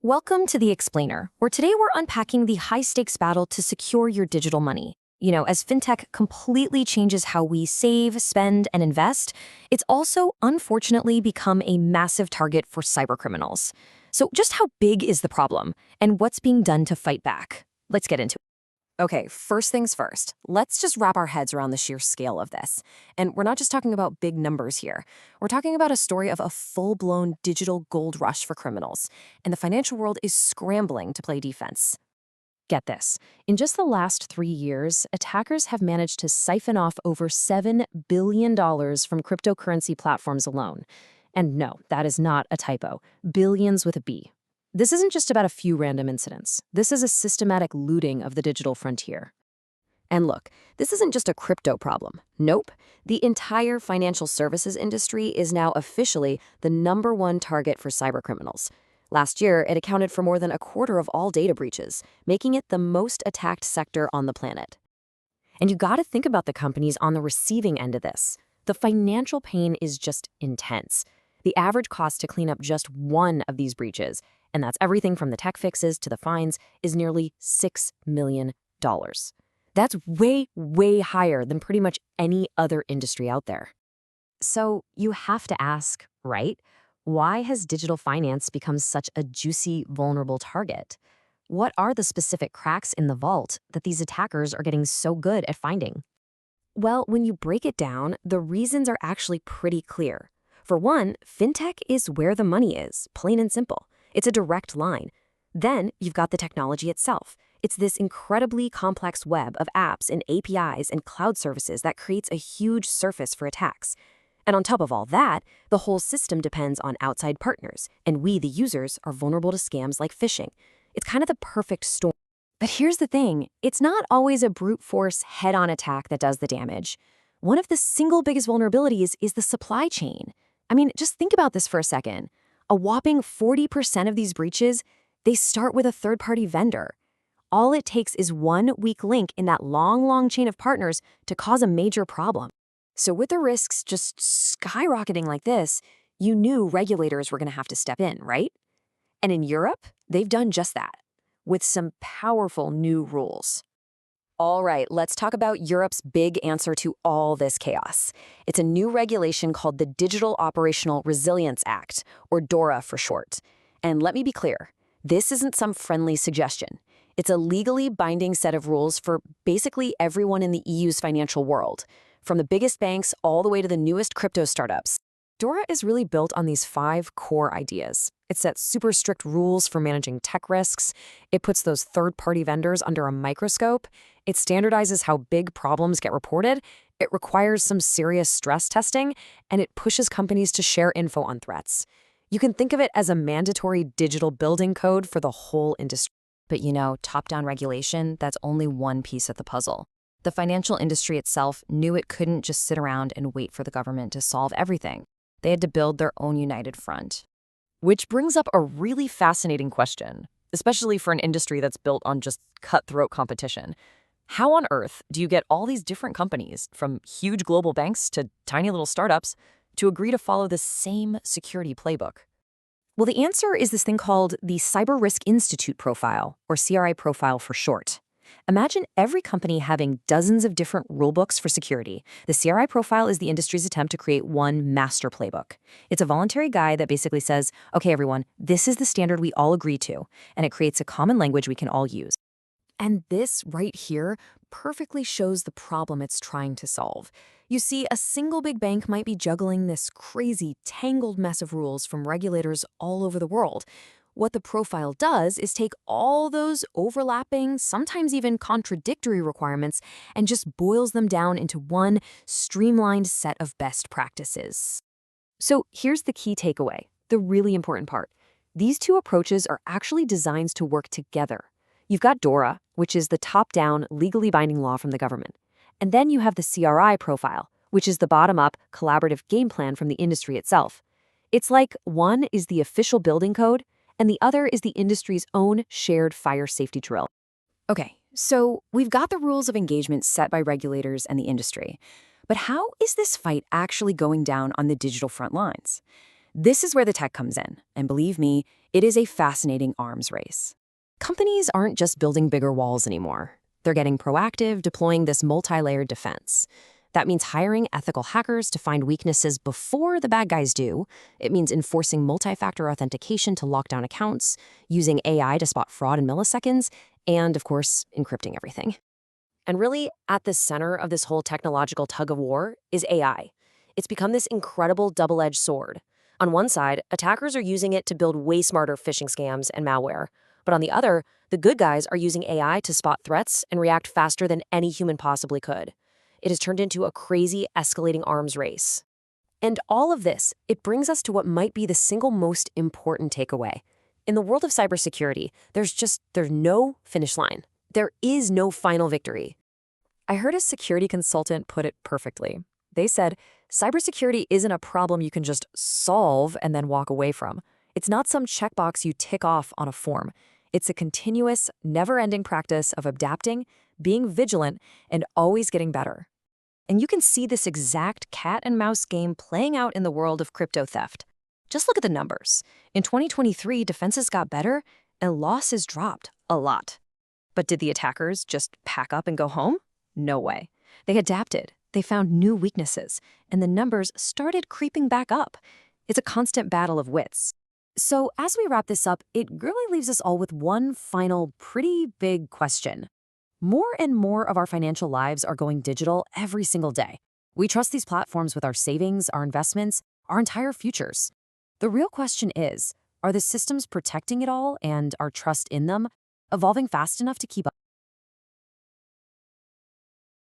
Welcome to The Explainer, where today we're unpacking the high-stakes battle to secure your digital money. As fintech completely changes how we save, spend, and invest, it's also unfortunately become a massive target for cybercriminals. So just how big is the problem, and what's being done to fight back? Let's get into it. Okay, first things first, let's just wrap our heads around the sheer scale of this. And we're not just talking about big numbers here. We're talking about a story of a full-blown digital gold rush for criminals. And the financial world is scrambling to play defense. Get this. In just the last 3 years, attackers have managed to siphon off over $7 billion from cryptocurrency platforms alone. And no, that is not a typo. Billions with a B. This isn't just about a few random incidents. This is a systematic looting of the digital frontier. And look, this isn't just a crypto problem. Nope. The entire financial services industry is now officially the #1 target for cybercriminals. Last year, it accounted for more than a quarter of all data breaches, making it the most attacked sector on the planet. And you gotta think about the companies on the receiving end of this. The financial pain is just intense. The average cost to clean up just one of these breaches, and that's everything from the tech fixes to the fines, is nearly $6 million. That's way, way higher than pretty much any other industry out there. So you have to ask, right? Why has digital finance become such a juicy, vulnerable target? What are the specific cracks in the vault that these attackers are getting so good at finding? Well, when you break it down, the reasons are actually pretty clear. For one, fintech is where the money is, plain and simple. It's a direct line. Then you've got the technology itself. It's this incredibly complex web of apps and APIs and cloud services that creates a huge surface for attacks. And on top of all that, the whole system depends on outside partners, and we, the users, are vulnerable to scams like phishing. It's kind of the perfect storm. But here's the thing, it's not always a brute force head-on attack that does the damage. One of the single biggest vulnerabilities is the supply chain. I mean, just think about this for a second. A whopping 40% of these breaches, they start with a third-party vendor. All it takes is one weak link in that long chain of partners to cause a major problem. So with the risks just skyrocketing like this, you knew regulators were going to have to step in, right? And in Europe, they've done just that, with some powerful new rules. All right, let's talk about Europe's big answer to all this chaos. It's a new regulation called the Digital Operational Resilience Act, or DORA for short. And let me be clear, this isn't some friendly suggestion. It's a legally binding set of rules for basically everyone in the EU's financial world, from the biggest banks all the way to the newest crypto startups. DORA is really built on these 5 core ideas. It sets super strict rules for managing tech risks. It puts those third-party vendors under a microscope. It standardizes how big problems get reported. It requires some serious stress testing, and it pushes companies to share info on threats. You can think of it as a mandatory digital building code for the whole industry. But top-down regulation, that's only one piece of the puzzle. The financial industry itself knew it couldn't just sit around and wait for the government to solve everything. They had to build their own united front. Which brings up a really fascinating question, especially for an industry that's built on just cutthroat competition. How on earth do you get all these different companies, from huge global banks to tiny little startups, to agree to follow the same security playbook? Well, the answer is this thing called the Cyber Risk Institute profile, or CRI profile for short. Imagine every company having dozens of different rulebooks for security. The CRI profile is the industry's attempt to create one master playbook. It's a voluntary guide that basically says, okay, everyone, this is the standard we all agree to, and it creates a common language we can all use. And this right here perfectly shows the problem it's trying to solve. You see, a single big bank might be juggling this crazy, tangled mess of rules from regulators all over the world. What the profile does is take all those overlapping, sometimes even contradictory requirements and just boils them down into one streamlined set of best practices. So here's the key takeaway, the really important part. These two approaches are actually designed to work together. You've got DORA, which is the top-down, legally binding law from the government. And then you have the CRI profile, which is the bottom-up, collaborative game plan from the industry itself. It's like one is the official building code, and the other is the industry's own shared fire safety drill. Okay, so we've got the rules of engagement set by regulators and the industry. But how is this fight actually going down on the digital front lines? This is where the tech comes in, and believe me, it is a fascinating arms race. Companies aren't just building bigger walls anymore. They're getting proactive, deploying this multi-layered defense. That means hiring ethical hackers to find weaknesses before the bad guys do. It means enforcing multi-factor authentication to lock down accounts, using AI to spot fraud in milliseconds, and, of course, encrypting everything. And really, at the center of this whole technological tug-of-war is AI. It's become this incredible double-edged sword. On one side, attackers are using it to build way smarter phishing scams and malware. But on the other, the good guys are using AI to spot threats and react faster than any human possibly could. It has turned into a crazy, escalating arms race. And all of this, it brings us to what might be the single most important takeaway. In the world of cybersecurity, there's no finish line. There is no final victory. I heard a security consultant put it perfectly. They said, cybersecurity isn't a problem you can just solve and then walk away from. It's not some checkbox you tick off on a form. It's a continuous, never-ending practice of adapting, being vigilant, and always getting better. And you can see this exact cat-and-mouse game playing out in the world of crypto theft. Just look at the numbers. In 2023, defenses got better, and losses dropped a lot. But did the attackers just pack up and go home? No way. They adapted, they found new weaknesses, and the numbers started creeping back up. It's a constant battle of wits. So as we wrap this up, it really leaves us all with one final pretty big question. More and more of our financial lives are going digital every single day. We trust these platforms with our savings, our investments, our entire futures. The real question is, are the systems protecting it all and our trust in them evolving fast enough to keep up?